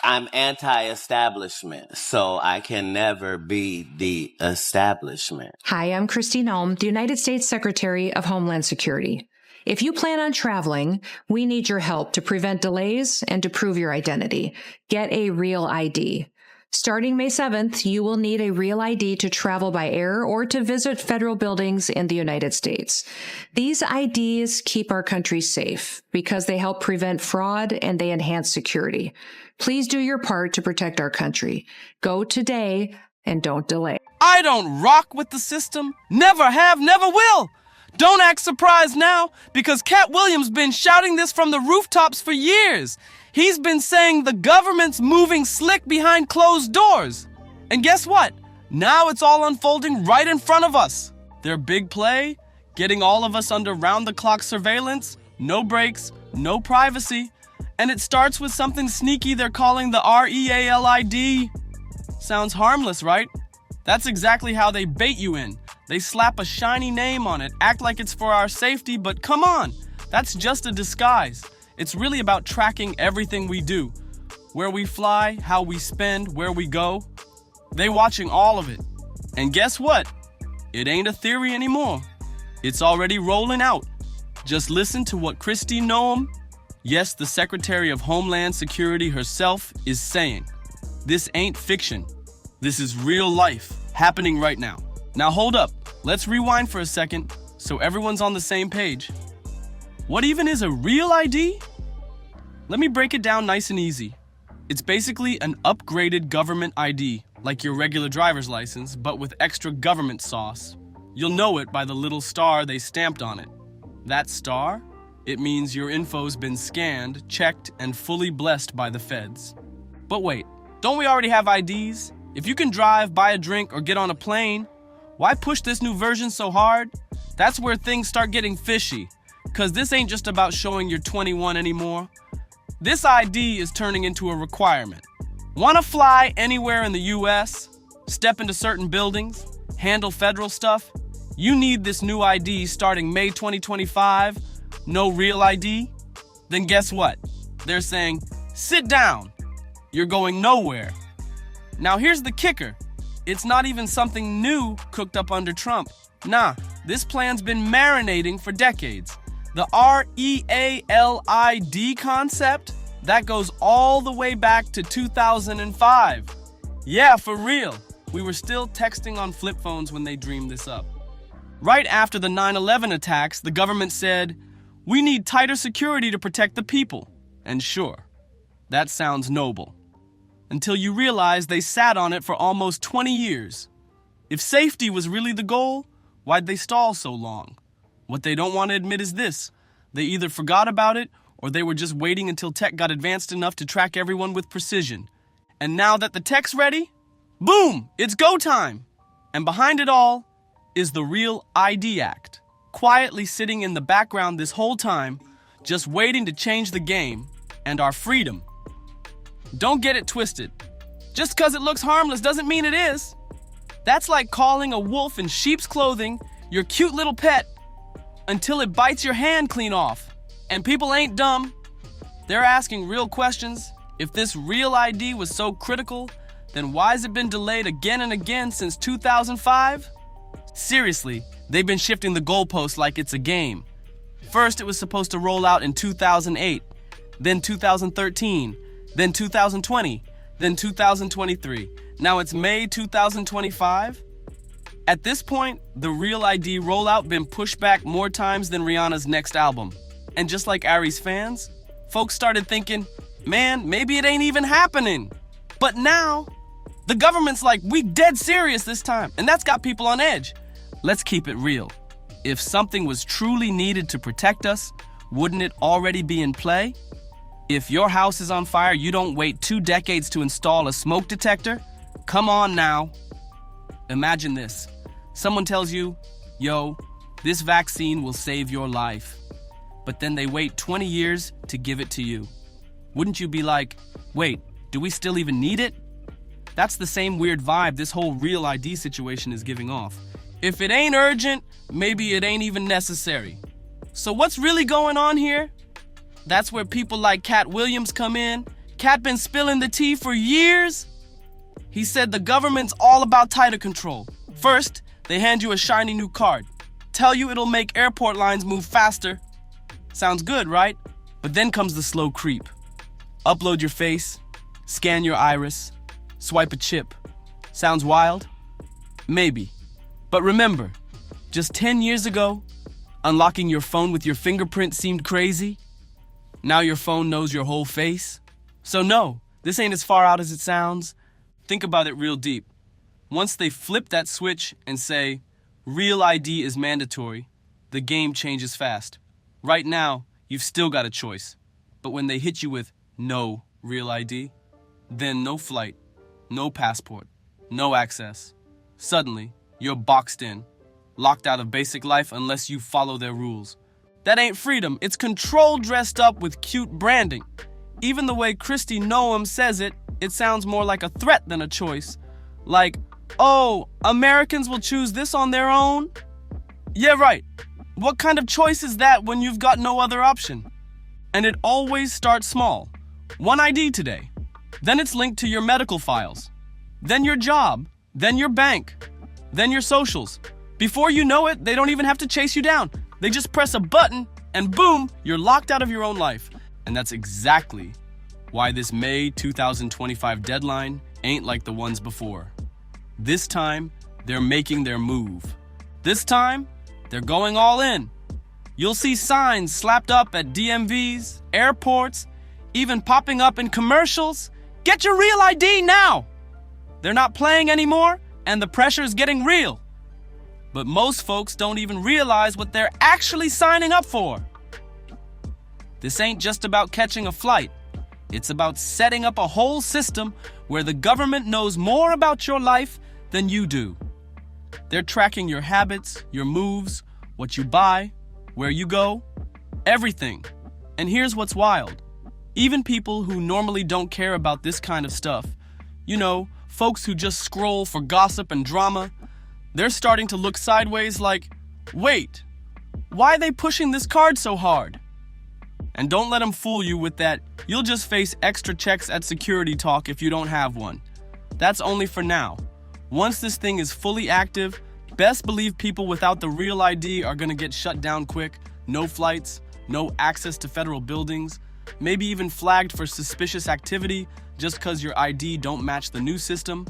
I'm anti-establishment, so I can never be the establishment. Hi, I'm Christine Ulm, the United States Secretary of Homeland Security. If you plan on traveling, we need your help to prevent delays and to prove your identity. Get a real ID. Starting May 7th, you will need a real ID to travel by air or to visit federal buildings in the United States. These IDs keep our country safe because they help prevent fraud and they enhance security. Please do your part to protect our country. Go today and don't delay. I don't rock with the system. Never have, never will. Don't act surprised now, because Katt Williams been shouting this from the rooftops for years. He's been saying the government's moving slick behind closed doors. And guess what? Now it's all unfolding right in front of us. Their big play, getting all of us under round-the-clock surveillance, no breaks, no privacy. And it starts with something sneaky they're calling the REALID. Sounds harmless, right? That's exactly how they bait you in. They slap a shiny name on it, act like it's for our safety, but come on, that's just a disguise. It's really about tracking everything we do. Where we fly, how we spend, where we go. They watching all of it. And guess what? It ain't a theory anymore. It's already rolling out. Just listen to what Kristi Noem, yes, the Secretary of Homeland Security herself, is saying. This ain't fiction. This is real life, happening right now. Now hold up, let's rewind for a second so everyone's on the same page. What even is a real ID? Let me break it down nice and easy. It's basically an upgraded government ID, like your regular driver's license, but with extra government sauce. You'll know it by the little star they stamped on it. That star? It means your info's been scanned, checked, and fully blessed by the feds. But wait, don't we already have IDs? If you can drive, buy a drink, or get on a plane, why push this new version so hard? That's where things start getting fishy, because this ain't just about showing you're 21 anymore. This ID is turning into a requirement. Want to fly anywhere in the US, step into certain buildings, handle federal stuff? You need this new ID starting May 2025. No real ID? Then guess what? They're saying, sit down. You're going nowhere. Now here's the kicker. It's not even something new cooked up under Trump. Nah, this plan's been marinating for decades. The REALID concept, that goes all the way back to 2005. Yeah, for real. We were still texting on flip phones when they dreamed this up. Right after the 9/11 attacks, the government said, we need tighter security to protect the people. And sure, that sounds noble. Until you realize they sat on it for almost 20 years. If safety was really the goal, why'd they stall so long? What they don't want to admit is this. They either forgot about it, or they were just waiting until tech got advanced enough to track everyone with precision. And now that the tech's ready, boom, it's go time. And behind it all is the Real ID Act, quietly sitting in the background this whole time, just waiting to change the game and our freedom. Don't get it twisted. Just because it looks harmless doesn't mean it is. That's like calling a wolf in sheep's clothing your cute little pet until it bites your hand clean off. And people ain't dumb. They're asking real questions. If this real ID was so critical, then why has it been delayed again and again since 2005? Seriously, they've been shifting the goalposts like it's a game. First, it was supposed to roll out in 2008, then 2013, then 2020, then 2023. Now it's May 2025. At this point, the Real ID rollout been pushed back more times than Rihanna's next album. And just like Ari's fans, folks started thinking, man, maybe it ain't even happening. But now, the government's like, we dead serious this time, and that's got people on edge. Let's keep it real. If something was truly needed to protect us, wouldn't it already be in play? If your house is on fire, you don't wait 2 decades to install a smoke detector? Come on now. Imagine this. Someone tells you, yo, this vaccine will save your life. But then they wait 20 years to give it to you. Wouldn't you be like, wait, do we still even need it? That's the same weird vibe this whole Real ID situation is giving off. If it ain't urgent, maybe it ain't even necessary. So what's really going on here? That's where people like Katt Williams come in, Katt been spilling the tea for years. He said the government's all about tighter control. First, they hand you a shiny new card. Tell you it'll make airport lines move faster. Sounds good, right? But then comes the slow creep. Upload your face, scan your iris, swipe a chip. Sounds wild? Maybe. But remember, just 10 years ago, unlocking your phone with your fingerprint seemed crazy. Now your phone knows your whole face. So no, this ain't as far out as it sounds. Think about it real deep. Once they flip that switch and say, Real ID is mandatory, the game changes fast. Right now, you've still got a choice. But when they hit you with no Real ID, then no flight, no passport, no access. Suddenly, you're boxed in, locked out of basic life unless you follow their rules. That ain't freedom, it's control dressed up with cute branding. Even the way Kristi Noem says it, it sounds more like a threat than a choice. Like, oh, Americans will choose this on their own? Yeah, right. What kind of choice is that when you've got no other option? And it always starts small. One ID today. Then it's linked to your medical files. Then your job. Then your bank. Then your socials. Before you know it, they don't even have to chase you down. They just press a button and boom, you're locked out of your own life. And that's exactly why this May 2025 deadline ain't like the ones before. This time, they're making their move. This time, they're going all in. You'll see signs slapped up at DMVs, airports, even popping up in commercials. Get your Real ID now! They're not playing anymore, and the pressure's getting real. But most folks don't even realize what they're actually signing up for. This ain't just about catching a flight. It's about setting up a whole system where the government knows more about your life than you do. They're tracking your habits, your moves, what you buy, where you go, everything. And here's what's wild. Even people who normally don't care about this kind of stuff, you know, folks who just scroll for gossip and drama, they're starting to look sideways like, wait, why are they pushing this card so hard? And don't let them fool you with that, you'll just face extra checks at security talk if you don't have one. That's only for now. Once this thing is fully active, best believe people without the Real ID are gonna get shut down quick. No flights, no access to federal buildings, maybe even flagged for suspicious activity just cause your ID don't match the new system.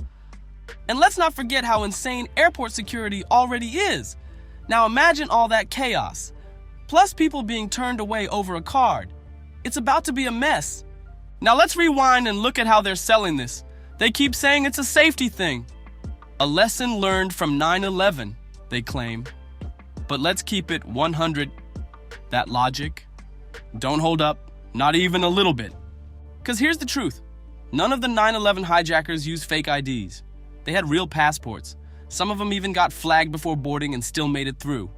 And let's not forget how insane airport security already is. Now imagine all that chaos. Plus people being turned away over a card. It's about to be a mess. Now let's rewind and look at how they're selling this. They keep saying it's a safety thing. A lesson learned from 9/11, they claim. But let's keep it 100. That logic don't hold up, not even a little bit. Because here's the truth. None of the 9/11 hijackers used fake IDs. They had real passports. Some of them even got flagged before boarding and still made it through.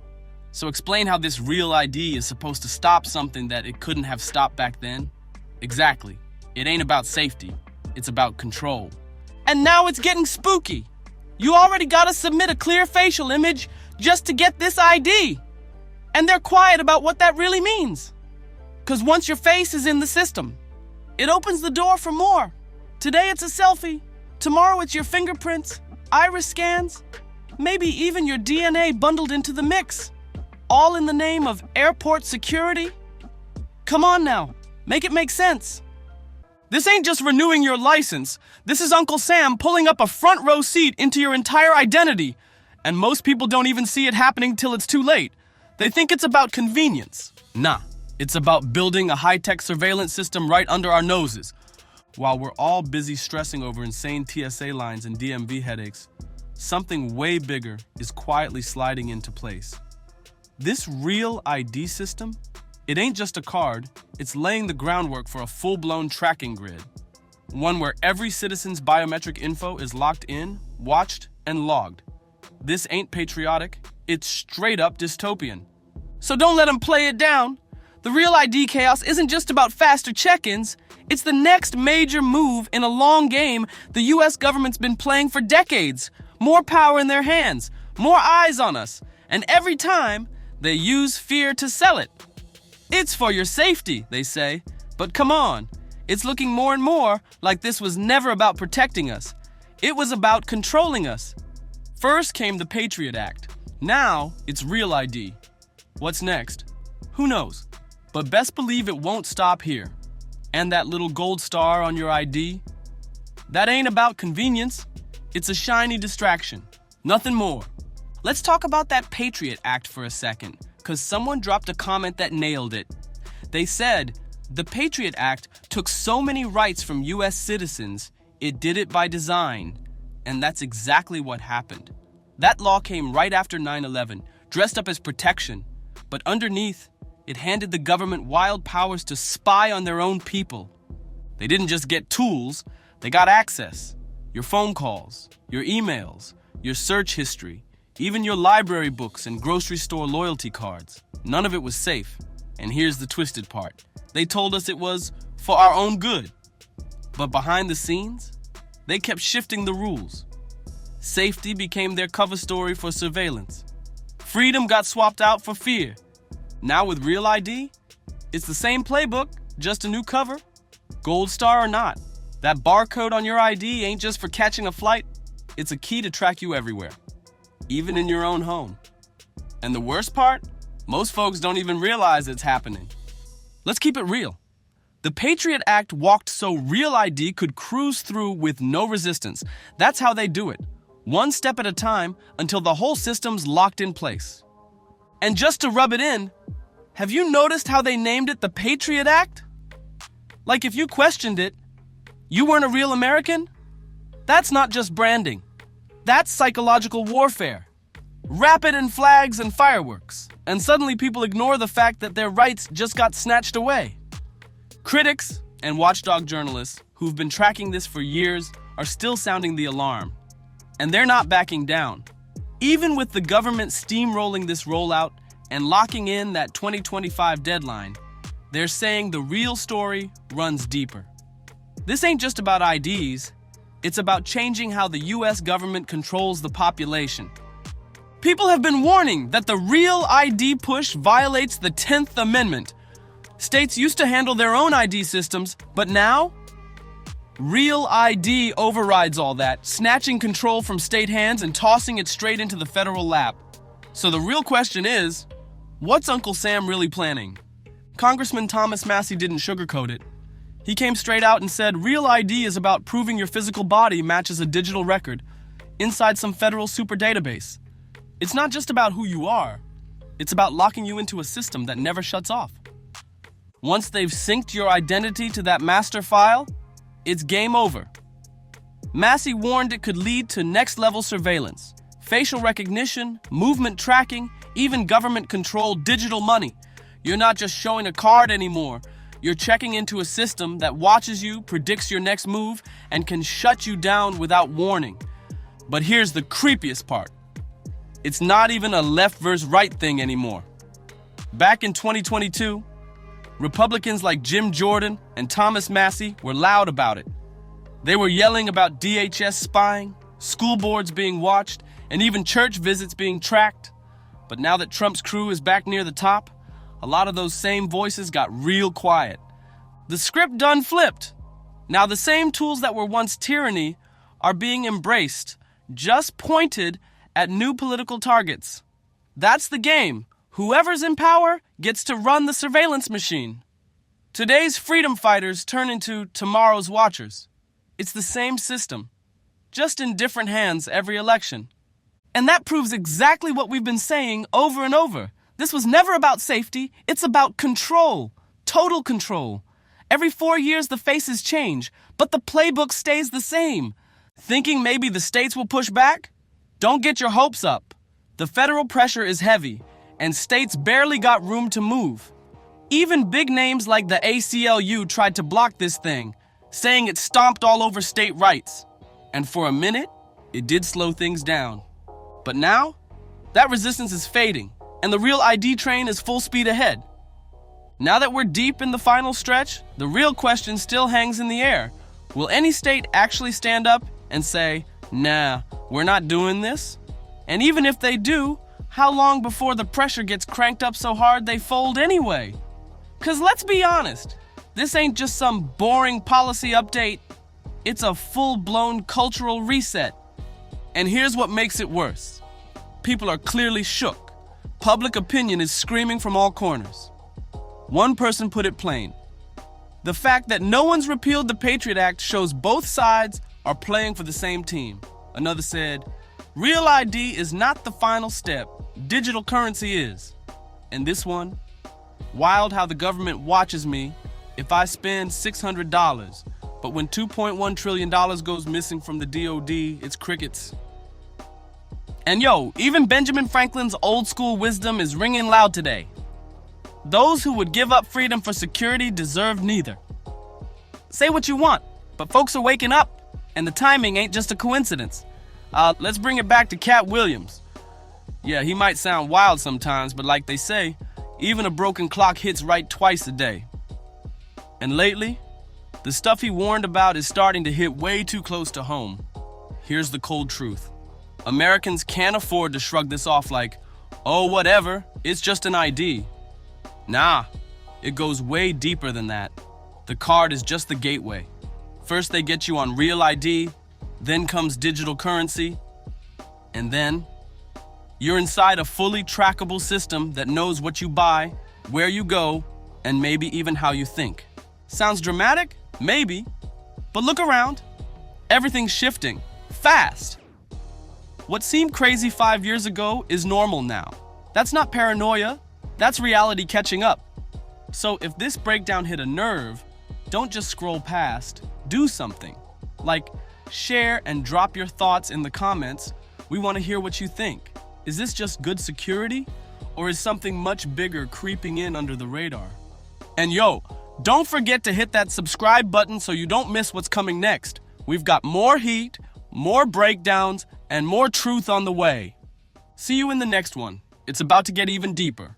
So explain how this Real ID is supposed to stop something that it couldn't have stopped back then. Exactly. It ain't about safety. It's about control. And now it's getting spooky. You already gotta submit a clear facial image just to get this ID. And they're quiet about what that really means. Because once your face is in the system, it opens the door for more. Today it's a selfie. Tomorrow it's your fingerprints, iris scans, maybe even your DNA bundled into the mix. All in the name of airport security? Come on now, make it make sense. This ain't just renewing your license. This is Uncle Sam pulling up a front row seat into your entire identity. And most people don't even see it happening till it's too late. They think it's about convenience. Nah, it's about building a high-tech surveillance system right under our noses. While we're all busy stressing over insane TSA lines and DMV headaches, something way bigger is quietly sliding into place. This Real ID system, it ain't just a card, it's laying the groundwork for a full-blown tracking grid. One where every citizen's biometric info is locked in, watched, and logged. This ain't patriotic, it's straight up dystopian. So don't let them play it down. The Real ID chaos isn't just about faster check-ins, it's the next major move in a long game the US government's been playing for decades. More power in their hands, more eyes on us, and every time, they use fear to sell it. It's for your safety, they say, but come on. It's looking more and more like this was never about protecting us. It was about controlling us. First came the Patriot Act. Now it's Real ID. What's next? Who knows? But best believe it won't stop here. And that little gold star on your ID? That ain't about convenience. It's a shiny distraction. Nothing more. Let's talk about that Patriot Act for a second, because someone dropped a comment that nailed it. They said, the Patriot Act took so many rights from U.S. citizens, it did it by design. And that's exactly what happened. That law came right after 9/11, dressed up as protection. But underneath, it handed the government wild powers to spy on their own people. They didn't just get tools, they got access. Your phone calls, your emails, your search history, even your library books and grocery store loyalty cards. None of it was safe. And here's the twisted part. They told us it was for our own good. But behind the scenes, they kept shifting the rules. Safety became their cover story for surveillance. Freedom got swapped out for fear. Now with Real ID, it's the same playbook, just a new cover. Gold star or not, that barcode on your ID ain't just for catching a flight, it's a key to track you everywhere, even in your own home. And the worst part? Most folks don't even realize it's happening. Let's keep it real. The Patriot Act walked so Real ID could cruise through with no resistance. That's how they do it. One step at a time until the whole system's locked in place. And just to rub it in, have you noticed how they named it the Patriot Act? Like if you questioned it, you weren't a real American? That's not just branding. That's psychological warfare. Wrap it in flags and fireworks, and suddenly people ignore the fact that their rights just got snatched away. Critics and watchdog journalists who've been tracking this for years are still sounding the alarm. And they're not backing down. Even with the government steamrolling this rollout and locking in that 2025 deadline, they're saying the real story runs deeper. This ain't just about IDs, it's about changing how the US government controls the population. People have been warning that the Real ID push violates the 10th Amendment. States used to handle their own ID systems, but now, Real ID overrides all that, snatching control from state hands and tossing it straight into the federal lap. So the real question is, what's Uncle Sam really planning? Congressman Thomas Massie didn't sugarcoat it. He came straight out and said, Real ID is about proving your physical body matches a digital record inside some federal super database. It's not just about who you are. It's about locking you into a system that never shuts off. Once they've synced your identity to that master file, it's game over. Massie warned it could lead to next-level surveillance, facial recognition, movement tracking, even government-controlled digital money. You're not just showing a card anymore. You're checking into a system that watches you, predicts your next move, and can shut you down without warning. But here's the creepiest part. It's not even a left versus right thing anymore. Back in 2022, Republicans like Jim Jordan and Thomas Massie were loud about it. They were yelling about DHS spying, school boards being watched, and even church visits being tracked. But now that Trump's crew is back near the top, a lot of those same voices got real quiet. The script done flipped. Now the same tools that were once tyranny are being embraced, just pointed at new political targets. That's the game. Whoever's in power gets to run the surveillance machine. Today's freedom fighters turn into tomorrow's watchers. It's the same system, just in different hands every election. And that proves exactly what we've been saying over and over. This was never about safety, it's about control, total control. Every 4 years the faces change, but the playbook stays the same. Thinking maybe the states will push back? Don't get your hopes up. The federal pressure is heavy, and states barely got room to move. Even big names like the ACLU tried to block this thing, saying it stomped all over state rights. And for a minute, it did slow things down. But now, that resistance is fading, and the Real ID train is full speed ahead. Now that we're deep in the final stretch, the real question still hangs in the air. Will any state actually stand up and say, nah, we're not doing this? And even if they do, how long before the pressure gets cranked up so hard they fold anyway? 'Cause let's be honest, This ain't just some boring policy update. It's a full-blown cultural reset. And here's what makes it worse. People are clearly shook. Public opinion is screaming from all corners. One person put it plain. The fact that no one's repealed the Patriot Act shows both sides are playing for the same team. Another said, real ID is not the final step. Digital currency is. And this one, wild how the government watches me if I spend $600, but when $2.1 trillion goes missing from the DOD, it's crickets. And yo, even Benjamin Franklin's old school wisdom is ringing loud today. Those who would give up freedom for security deserve neither. Say what you want, but folks are waking up, and the timing ain't just a coincidence. Let's bring it back to Katt Williams. Yeah, he might sound wild sometimes, but like they say, even a broken clock hits right twice a day. And lately, the stuff he warned about is starting to hit way too close to home. Here's the cold truth. Americans can't afford to shrug this off like, oh, whatever, it's just an ID. Nah, it goes way deeper than that. The card is just the gateway. First they get you on real ID, then comes digital currency, and then you're inside a fully trackable system that knows what you buy, where you go, and maybe even how you think. Sounds dramatic? Maybe. But look around. Everything's shifting. Fast. What seemed crazy 5 years ago is normal now. That's not paranoia. That's reality catching up. So if this breakdown hit a nerve, don't just scroll past. Do something. Like, share and drop your thoughts in the comments. We want to hear what you think. Is this just good security? Or is something much bigger creeping in under the radar? And yo, don't forget to hit that subscribe button so you don't miss what's coming next. We've got more heat, more breakdowns, and more truth on the way. See you in the next one. It's about to get even deeper.